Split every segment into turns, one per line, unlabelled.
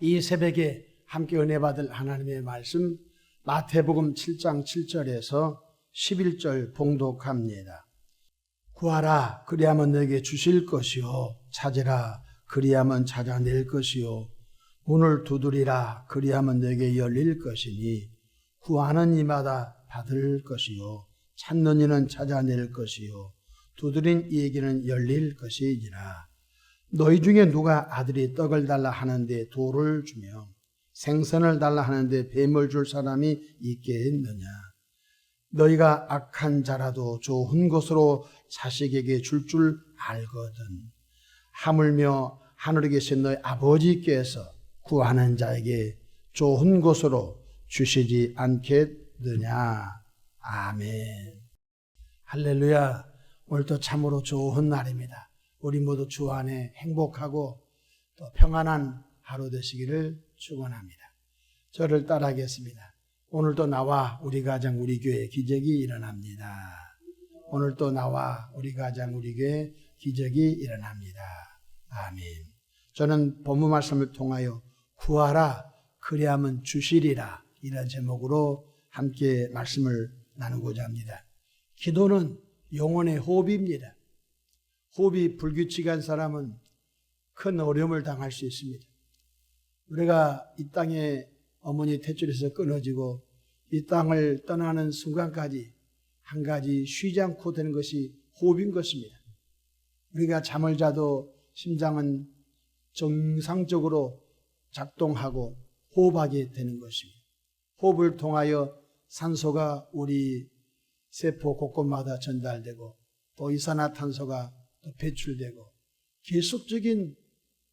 이 새벽에 함께 은혜 받을 하나님의 말씀 마태복음 7장 7절에서 11절 봉독합니다. 구하라 그리하면 너에게 주실 것이요 찾으라 그리하면 찾아낼 것이요 문을 두드리라 그리하면 너에게 열릴 것이니 구하는 이마다 받을 것이요 찾는 이는 찾아낼 것이요 두드린 이에게는 열릴 것이니라. 너희 중에 누가 아들이 떡을 달라 하는데 돌을 주며 생선을 달라 하는데 뱀을 줄 사람이 있겠느냐. 너희가 악한 자라도 좋은 것으로 자식에게 줄 알거든. 하물며 하늘에 계신 너희 아버지께서 구하는 자에게 좋은 것으로 주시지 않겠느냐. 아멘. 할렐루야. 오늘도 참으로 좋은 날입니다. 우리 모두 주 안에 행복하고 또 평안한 하루 되시기를 축원합니다. 저를 따라하겠습니다. 오늘도 나와 우리 가정 우리 교회 기적이 일어납니다. 오늘도 나와 우리 가정 우리 교회 기적이 일어납니다. 아멘. 저는 본문 말씀을 통하여 구하라 그리하면 주시리라 이런 제목으로 함께 말씀을 나누고자 합니다. 기도는 영혼의 호흡입니다. 호흡이 불규칙한 사람은 큰 어려움을 당할 수 있습니다. 우리가 이 땅에 어머니 탯줄에서 끊어지고 이 땅을 떠나는 순간까지 한 가지 쉬지 않고 되는 것이 호흡인 것입니다. 우리가 잠을 자도 심장은 정상적으로 작동하고 호흡하게 되는 것입니다. 호흡을 통하여 산소가 우리 세포 곳곳마다 전달되고 또 이산화탄소가 또 배출되고 계속적인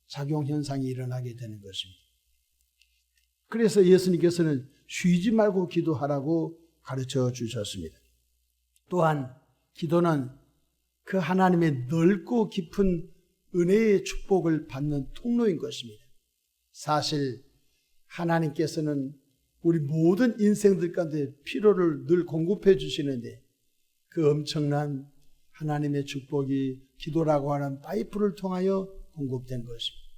작용 현상이 일어나게 되는 것입니다. 그래서 예수님께서는 쉬지 말고 기도하라고 가르쳐 주셨습니다. 또한 기도는 그 하나님의 넓고 깊은 은혜의 축복을 받는 통로인 것입니다. 사실 하나님께서는 우리 모든 인생들 가운데 필요를 늘 공급해 주시는데 그 엄청난 하나님의 축복이 기도라고 하는 파이프를 통하여 공급된 것입니다.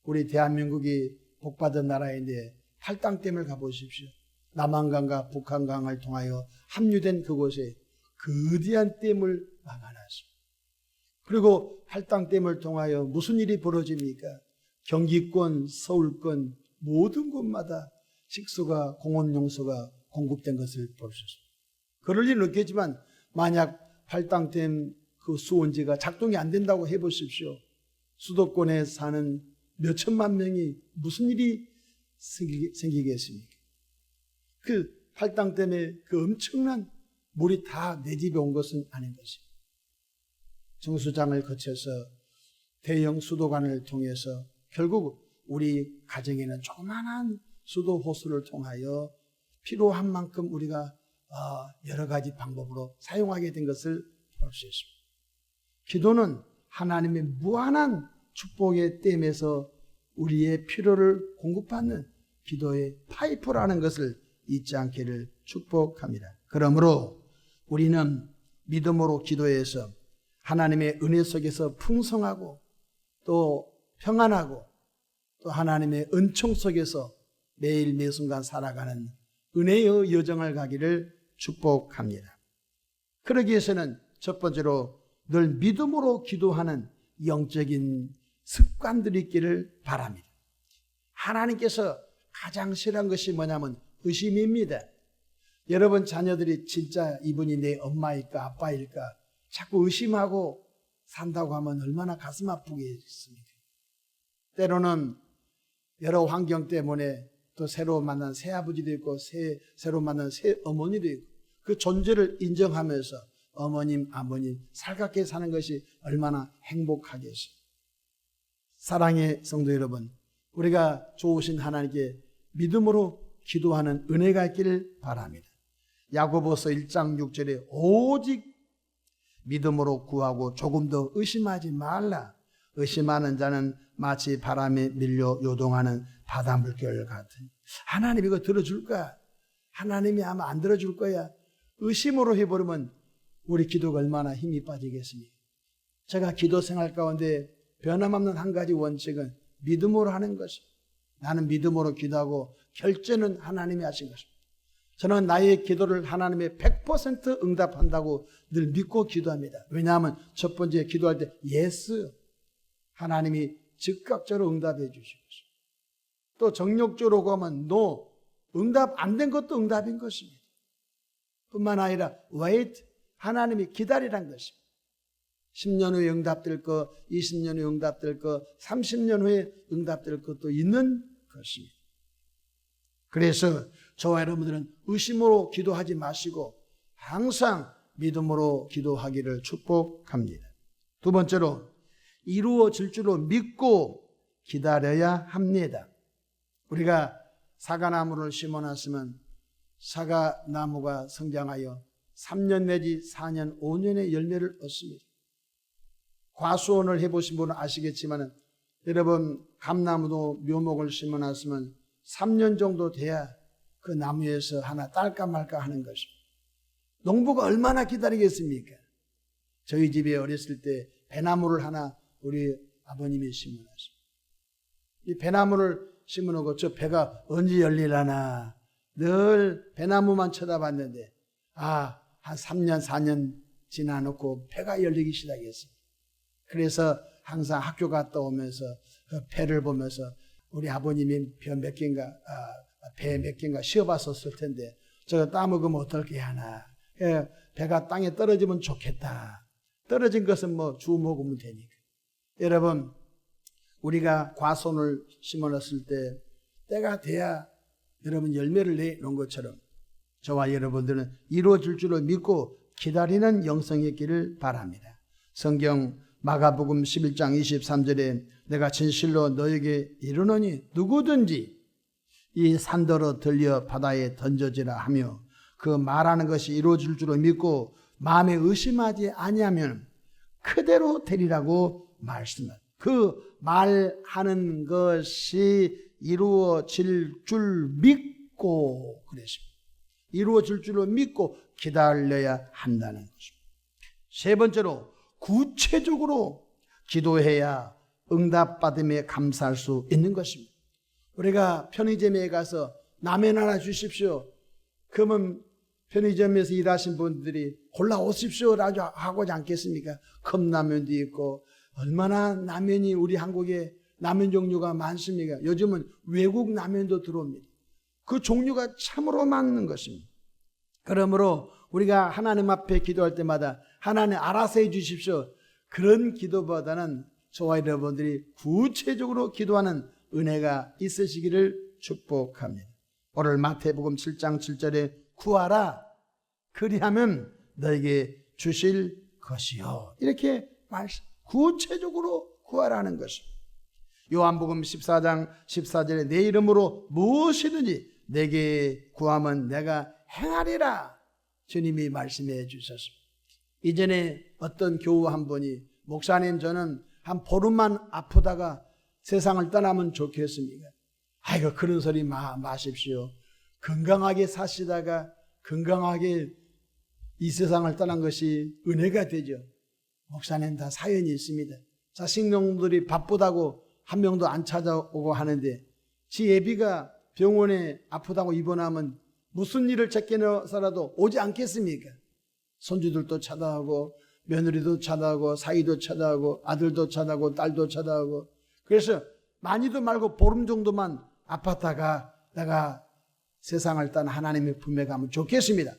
우리 대한민국이 복받은 나라인데 팔당댐을 가보십시오. 남한강과 북한강을 통하여 합류된 그곳에 거대한 댐을 막아놨습니다. 그리고 팔당댐을 통하여 무슨 일이 벌어집니까? 경기권, 서울권 모든 곳마다 식수가 공원용수가 공급된 것을 볼 수 있습니다. 그럴 리는 없겠지만 만약 팔당댐 그 수원지가 작동이 안 된다고 해보십시오. 수도권에 사는 몇 천만 명이 무슨 일이 생기겠습니까? 그 팔당댐에 그 엄청난 물이 다 내 집에 온 것은 아닌 것입니다. 정수장을 거쳐서 대형 수도관을 통해서 결국 우리 가정에는 조그마한 수도 호수를 통하여 필요한 만큼 우리가 여러 가지 방법으로 사용하게 된 것을 볼 수 있습니다. 기도는 하나님의 무한한 축복의 댐에서 우리의 필요를 공급받는 기도의 파이프라는 것을 잊지 않기를 축복합니다. 그러므로 우리는 믿음으로 기도해서 하나님의 은혜 속에서 풍성하고 또 평안하고 또 하나님의 은총 속에서 매일 매순간 살아가는 은혜의 여정을 가기를 축복합니다. 그러기 위해서는 첫 번째로 늘 믿음으로 기도하는 영적인 습관들이 있기를 바랍니다. 하나님께서 가장 싫어하는 것이 뭐냐면 의심입니다. 여러분 자녀들이 진짜 이분이 내 엄마일까 아빠일까 자꾸 의심하고 산다고 하면 얼마나 가슴 아프겠습니까? 때로는 여러 환경 때문에 또 새로 만난 새아버지도 있고 새로 만난 새어머니도 있고 그 존재를 인정하면서 어머님, 아버님 살갑게 사는 것이 얼마나 행복하겠어요. 사랑의 성도 여러분, 우리가 좋으신 하나님께 믿음으로 기도하는 은혜가 있기를 바랍니다. 야고보서 1장 6절에 오직 믿음으로 구하고 조금 더 의심하지 말라. 의심하는 자는 마치 바람에 밀려 요동하는 바닷물결 같은. 하나님 이거 들어줄까? 하나님이 아마 안 들어줄 거야. 의심으로 해버리면 우리 기도가 얼마나 힘이 빠지겠습니까? 제가 기도 생활 가운데 변함없는 한 가지 원칙은 믿음으로 하는 것입니다. 나는 믿음으로 기도하고 결제는 하나님이 하신 것입니다. 저는 나의 기도를 하나님의 100% 응답한다고 늘 믿고 기도합니다. 왜냐하면 첫 번째 기도할 때 예스, 하나님이 즉각적으로 응답해 주신 것입니다. 또 정력적으로 가면 노, 응답 안 된 것도 응답인 것입니다. 뿐만 아니라 wait, 하나님이 기다리란 것입니다. 10년 후에 응답될 것, 20년 후에 응답될 것, 30년 후에 응답될 것도 있는 것입니다. 그래서 저와 여러분들은 의심으로 기도하지 마시고 항상 믿음으로 기도하기를 축복합니다. 두 번째로 이루어질 줄로 믿고 기다려야 합니다. 우리가 사과나무를 심어놨으면 사과나무가 성장하여 3년 내지 4년, 5년의 열매를 얻습니다. 과수원을 해보신 분은 아시겠지만 여러분 감나무도 묘목을 심어놨으면 3년 정도 돼야 그 나무에서 하나 딸까 말까 하는 것입니다. 농부가 얼마나 기다리겠습니까? 저희 집에 어렸을 때 배나무를 하나 우리 아버님이 심어놨습니다. 이 배나무를 심어놓고 저 배가 언제 열리려나 늘 배나무만 쳐다봤는데 한 3년 4년 지나놓고 배가 열리기 시작했어요. 그래서 항상 학교 갔다 오면서 그 배를 보면서 우리 아버님이 배 몇 개인가 씌어봤었을 텐데 저거 따먹으면 어떻게 하나. 배가 땅에 떨어지면 좋겠다. 떨어진 것은 뭐 주워 먹으면 되니까. 여러분 우리가 과손을 심어놨을 때 때가 돼야 여러분 열매를 내놓은 것처럼 저와 여러분들은 이루어질 줄을 믿고 기다리는 영성이 있기를 바랍니다. 성경 마가복음 11장 23절에 내가 진실로 너에게 이르노니 누구든지 이 산더러 들려 바다에 던져지라 하며 그 말하는 것이 이루어질 줄을 믿고 마음에 의심하지 아니하면 그대로 되리라고 말씀합니다. 그 말하는 것이 이루어질 줄 믿고 그랬습니다. 이루어질 줄을 믿고 기다려야 한다는 것입니다. 세 번째로 구체적으로 기도해야 응답받음에 감사할 수 있는 것입니다. 우리가 편의점에 가서 라면 하나 주십시오. 그러면 편의점에서 일하신 분들이 골라오십시오라고 하고자 않겠습니까? 컵라면도 있고 얼마나 라면이 우리 한국에 라면 종류가 많습니까? 요즘은 외국 라면도 들어옵니다. 그 종류가 참으로 많은 것입니다. 그러므로 우리가 하나님 앞에 기도할 때마다 하나님 알아서 해 주십시오. 그런 기도보다는 저와 여러분들이 구체적으로 기도하는 은혜가 있으시기를 축복합니다. 오늘 마태복음 7장 7절에 구하라 그리하면 너에게 주실 것이요. 이렇게 구체적으로 구하라는 것입니다. 요한복음 14장 14절에 내 이름으로 무엇이든지 내게 구하면 내가 행하리라 주님이 말씀해 주셨습니다. 이전에 어떤 교우 한 분이 목사님 저는 한 보름만 아프다가 세상을 떠나면 좋겠습니까? 아이고 그런 소리 마십시오. 건강하게 사시다가 건강하게 이 세상을 떠난 것이 은혜가 되죠. 목사님 다 사연이 있습니다. 자식놈들이 바쁘다고 한 명도 안 찾아오고 하는데 지 애비가 병원에 아프다고 입원하면 무슨 일을 제껴서라도 오지 않겠습니까? 손주들도 찾아오고 며느리도 찾아오고 사위도 찾아오고 아들도 찾아오고 딸도 찾아오고 그래서 많이도 말고 보름 정도만 아팠다가 내가 세상을 떠나 하나님의 품에 가면 좋겠습니다.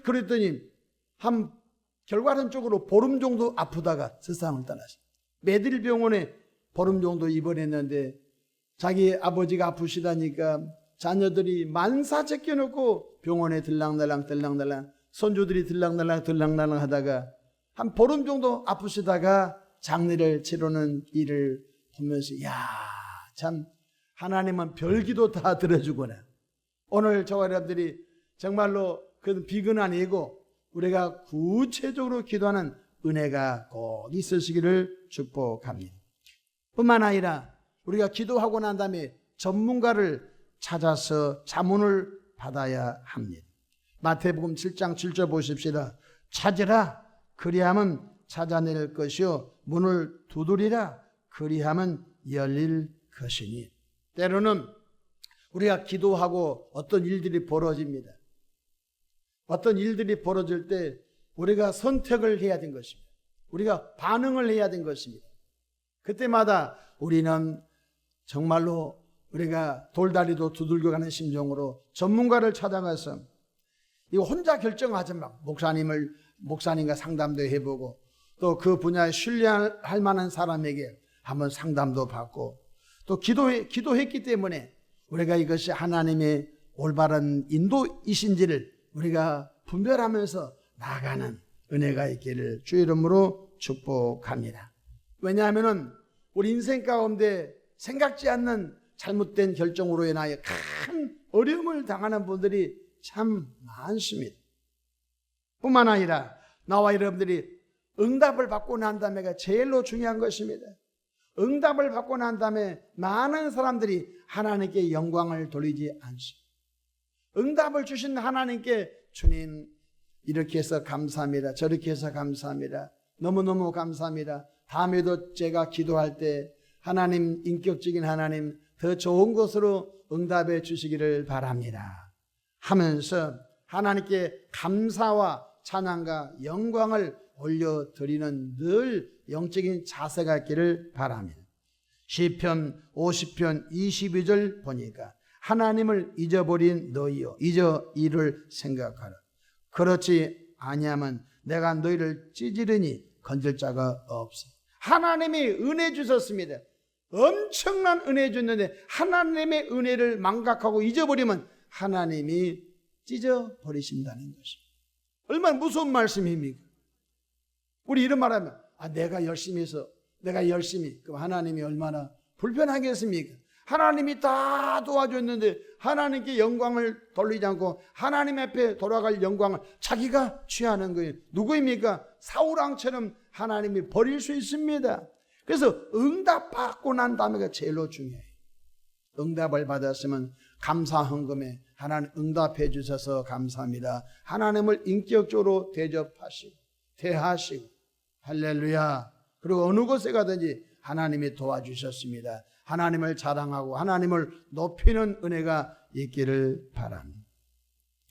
그랬더니 한 결과론적으로 보름 정도 아프다가 세상을 떠났어요. 매들병원에 보름 정도 입원했는데 자기 아버지가 아프시다니까 자녀들이 만사 제껴놓고 병원에 들락날락 손주들이 들락날락 하다가 한 보름 정도 아프시다가 장례를 치르는 일을 보면서 참 하나님은 별기도 다 들어주구나. 오늘 저와 여러분들이 정말로 그 비근 아니고 우리가 구체적으로 기도하는 은혜가 꼭 있으시기를 축복합니다. 뿐만 아니라 우리가 기도하고 난 다음에 전문가를 찾아서 자문을 받아야 합니다. 마태복음 7장 7절 보십시다. 찾으라 그리하면 찾아낼 것이요 문을 두드리라 그리하면 열릴 것이니. 때로는 우리가 기도하고 어떤 일들이 벌어집니다. 어떤 일들이 벌어질 때 우리가 선택을 해야 된 것입니다. 우리가 반응을 해야 된 것입니다. 그때마다 우리는 정말로 우리가 돌다리도 두들겨 가는 심정으로 전문가를 찾아가서 이거 혼자 결정하지 마. 목사님과 상담도 해보고 또 그 분야에 신뢰할 만한 사람에게 한번 상담도 받고 또 기도했기 때문에 우리가 이것이 하나님의 올바른 인도이신지를 우리가 분별하면서 나아가는 은혜가 있기를 주 이름으로 축복합니다. 왜냐하면 우리 인생 가운데 생각지 않는 잘못된 결정으로 인하여 큰 어려움을 당하는 분들이 참 많습니다. 뿐만 아니라 나와 여러분들이 응답을 받고 난 다음에가 제일로 중요한 것입니다. 응답을 받고 난 다음에 많은 사람들이 하나님께 영광을 돌리지 않습니다. 응답을 주신 하나님께 주님 이렇게 해서 감사합니다. 저렇게 해서 감사합니다. 너무너무 감사합니다. 다음에도 제가 기도할 때 하나님, 인격적인 하나님 더 좋은 것으로 응답해 주시기를 바랍니다 하면서 하나님께 감사와 찬양과 영광을 올려드리는 늘 영적인 자세가 있기를 바랍니다. 시편 50편 22절 보니까 하나님을 잊어버린 너희여 잊어 이를 생각하라. 그렇지 아니하면 내가 너희를 찢으리니 건질 자가 없어. 하나님이 은혜 주셨습니다. 엄청난 은혜 줬는데 하나님의 은혜를 망각하고 잊어버리면 하나님이 찢어버리신다는 것입니다. 얼마나 무서운 말씀입니까? 우리 이런 말하면 내가 열심히 해서 그럼 하나님이 얼마나 불편하겠습니까? 하나님이 다 도와줬는데 하나님께 영광을 돌리지 않고 하나님 앞에 돌아갈 영광을 자기가 취하는 거예요. 누구입니까? 사울왕처럼 하나님이 버릴 수 있습니다. 그래서 응답받고 난 다음에가 제일로 중요해요. 응답을 받았으면 감사 헌금에 하나님 응답해 주셔서 감사합니다. 하나님을 인격적으로 대하시고 할렐루야. 그리고 어느 곳에 가든지 하나님이 도와주셨습니다. 하나님을 자랑하고 하나님을 높이는 은혜가 있기를 바랍니다.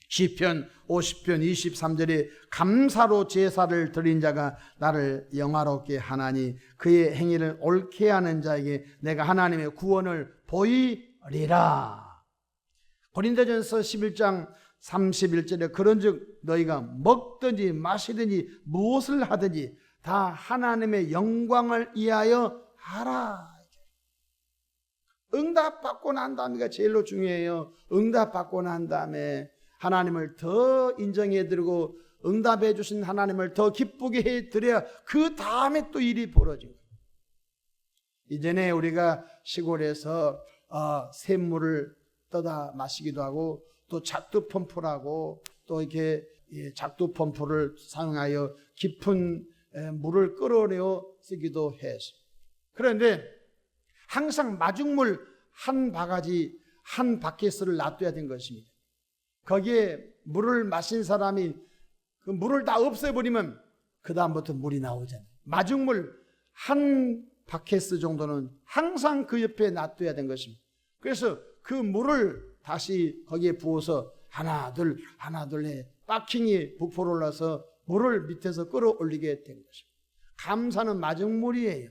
시편 50편 23절에 감사로 제사를 드린 자가 나를 영화롭게 하나니 그의 행위를 옳게 하는 자에게 내가 하나님의 구원을 보이리라. 고린도전서 11장 31절에 그런즉 너희가 먹든지 마시든지 무엇을 하든지 다 하나님의 영광을 위하여 하라. 응답받고 난 다음에가 제일로 중요해요. 응답받고 난 다음에 하나님을 더 인정해드리고 응답해 주신 하나님을 더 기쁘게 해드려야 그 다음에 또 일이 벌어집니다. 이전에 우리가 시골에서 샘물을 떠다 마시기도 하고 또 작두 펌프라고 또 이렇게 작두 펌프를 사용하여 깊은 물을 끌어내어 쓰기도 했습니다. 그런데 항상 마중물 한 바가지 한 바켓을 놔둬야 된 것입니다. 거기에 물을 마신 사람이 그 물을 다 없애버리면 그 다음부터 물이 나오잖아요. 마중물 한 바켓 정도는 항상 그 옆에 놔둬야 된 것입니다. 그래서 그 물을 다시 거기에 부어서 하나 둘 해 빠킹이 부풀어 올라서 물을 밑에서 끌어올리게 된 것입니다. 감사는 마중물이에요.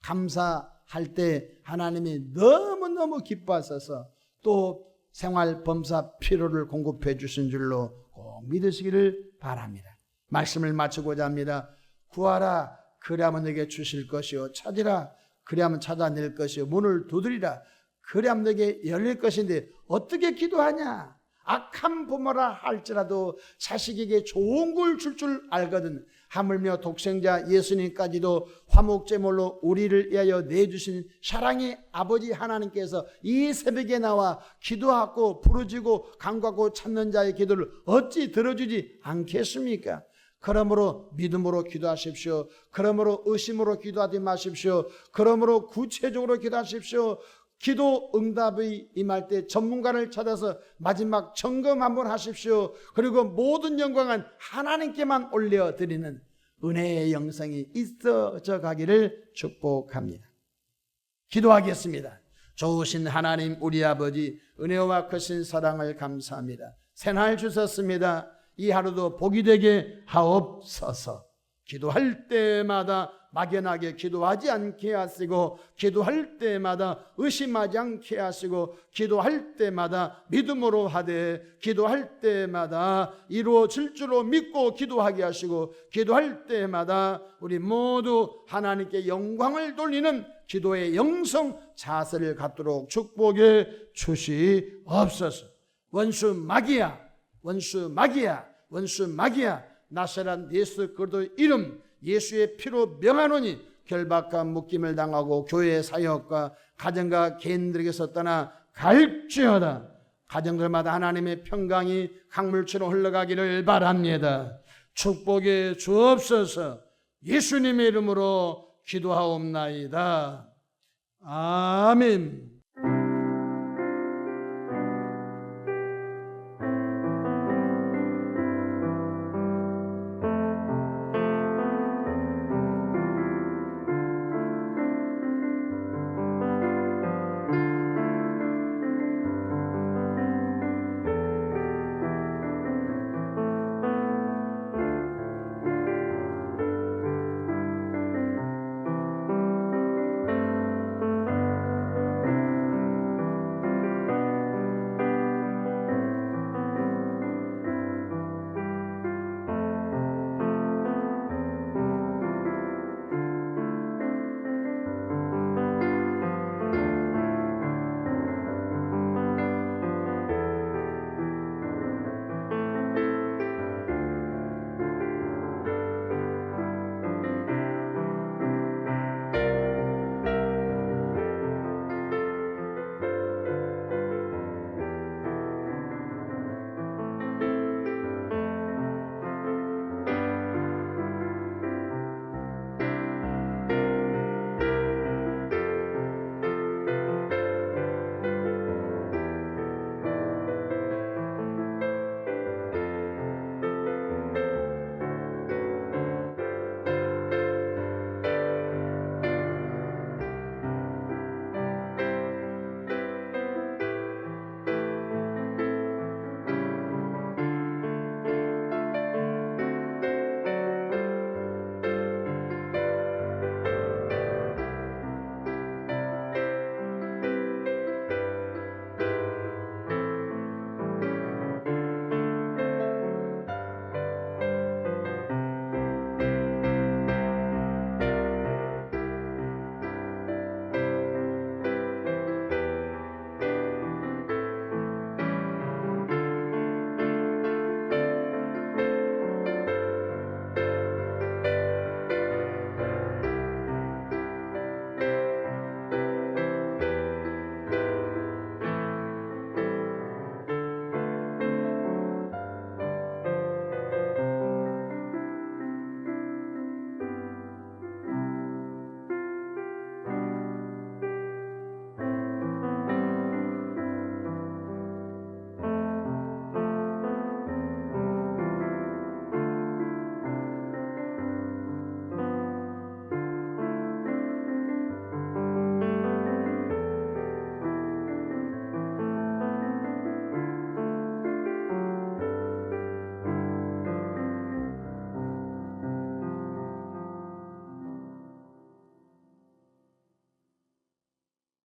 감사할 때 하나님이 너무너무 기뻐하셔서 또 생활 범사 필요를 공급해 주신 줄로 꼭 믿으시기를 바랍니다. 말씀을 마치고자 합니다. 구하라 그리하면 내게 주실 것이요 찾으라 그리하면 찾아낼 것이요 문을 두드리라 그리하면 내게 열릴 것인데 어떻게 기도하냐? 악한 부모라 할지라도 자식에게 좋은 걸 줄 알거든. 하물며 독생자 예수님까지도 화목제물로 우리를 위하여 내주신 사랑의 아버지 하나님께서 이 새벽에 나와 기도하고 부르짖고 간구하고 찾는 자의 기도를 어찌 들어주지 않겠습니까? 그러므로 믿음으로 기도하십시오. 그러므로 의심으로 기도하지 마십시오. 그러므로 구체적으로 기도하십시오. 기도 응답이 임할 때 전문가를 찾아서 마지막 점검 한번 하십시오. 그리고 모든 영광은 하나님께만 올려드리는 은혜의 영성이 있어져 가기를 축복합니다. 기도하겠습니다. 좋으신 하나님 우리 아버지, 은혜와 크신 사랑을 감사합니다. 새날 주셨습니다. 이 하루도 복이 되게 하옵소서. 기도할 때마다 막연하게 기도하지 않게 하시고, 기도할 때마다 의심하지 않게 하시고, 기도할 때마다 믿음으로 하되, 기도할 때마다 이루어질 줄로 믿고 기도하게 하시고, 기도할 때마다 우리 모두 하나님께 영광을 돌리는 기도의 영성 자세를 갖도록 축복해 주시옵소서. 원수 마귀야, 원수 마귀야, 원수 마귀야, 나사렛 예수 그리스도 이름 예수의 피로 명하노니 결박과 묶임을 당하고 교회의 사역과 가정과 개인들에게서 떠나 갈지어다. 가정들마다 하나님의 평강이 강물처럼 흘러가기를 바랍니다. 축복해 주옵소서. 예수님의 이름으로 기도하옵나이다. 아멘.